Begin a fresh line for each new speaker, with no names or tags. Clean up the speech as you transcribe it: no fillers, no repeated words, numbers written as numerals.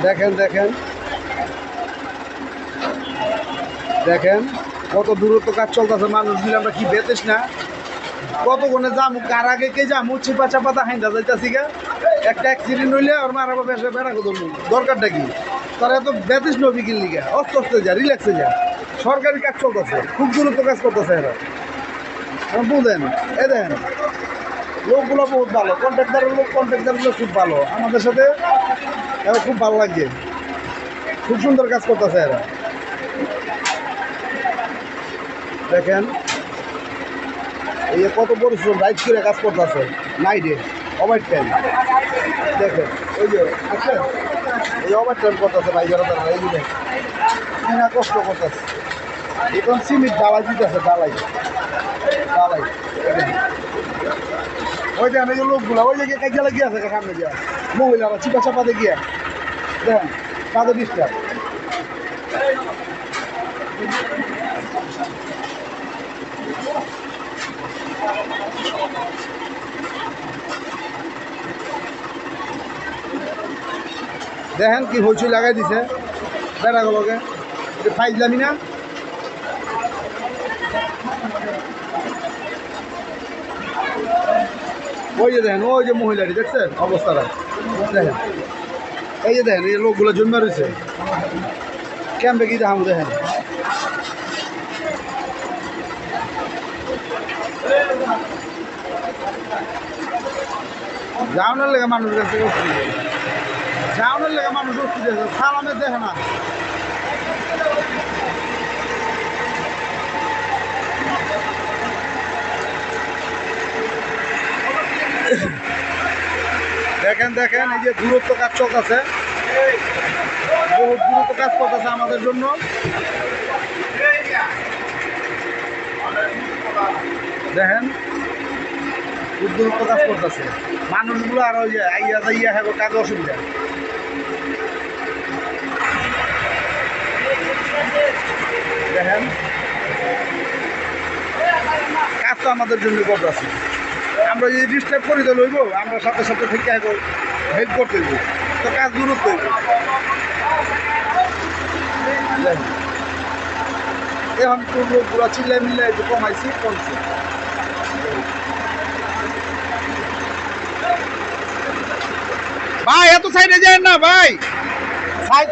দেখেন দেখেন দেখেন কত দূরত্ব কাজ চলতেছে, মানুষগুলো আমরা কি বেতেস না কতক্ষণে যামু, কার আগে কে যামু, চিপা চাপাতা হাইন্দা যাইতাছি গা। একটা অ্যাক্সিডেন্ট হইলে আর মারাবো বেসা বেড়া ধরবো, দরকারটা কি? তারা এত বেতিস নবী কিনলি গা, অস্তে অস্তে যা, রিল্যাক্সে যা। সরকারি কাজ চলতেছে, খুব দূরত্ব কাজ করতেছে এরা, বুঝেন? এ দেন লোকগুলো বহুত ভালো, কন্ট্রাক্টারগুলো খুব ভালো আমাদের সাথে, এরা খুব ভালো লাগছে, খুব সুন্দর কাজ করতেছে এরা। দেখেন এই যে কত পরিশ্রম, রাইট করে কাজ করতেছে নাইটে, ওভার টাইম। দেখেন ওই যে আচ্ছা, এই ওভার টাইম করতেছে ভাই, যারা তারা এই যে কিনা কষ্ট করতেছে, এখন সিমেন্ট ঢালাই দিতেছে, ঢালাই ঢালাই। ওই দেখেন এই যে লোকগুলো ওই জায়গায় কাজে লাগিয়ে আছে সামনে গিয়া, মহিলারা চিপা চাপাতে গিয়া, দেখেন কাদের ডিস্টার্ব। দেখেন কি হইচই লাগাই দিছে বেড়াগুলোকে, এটা ফাইজলামি না? ওই যে দেখেন ওই যে মহিলাটি দেখছেন অবস্থাটা, দেখেন এই যে দেখেন এই লোকগুলো জন্মে রয়েছে ক্যাম্পে, কি দেখাম দেখেন। যাওয়ানোর লেগে মানুষের কাছে অসুবিধা, যাওয়ানোর লেগে মানুষ অসুবিধা, সালামে দেখে না। দেখেন দেখেন এই যে দূরত্ব কাজ চলতেছে, বহুত দূরত্ব কাজ করতেছে আমাদের জন্য। দেখেন খুব দূরত্ব কাজ করতেছে মানুষগুলো, আর ওই যে আইয়া যাইয়া হ্যাঁ কাজে অসুবিধা। দেখেন কাজ তো আমাদের জন্য করতেছে, আমরা যদি ডিস্টার্ব করি তো লইব, আমরা সাথে সাথে থেকে হেল্প করতে হইব, তো কাজ দূরত্ব হইব। এখন তো লোকগুলো চিল্লাই মিল্লাই একটু কমাইছি, কমছে। ভাই এত সাইডে যায় না ভাই, সাইড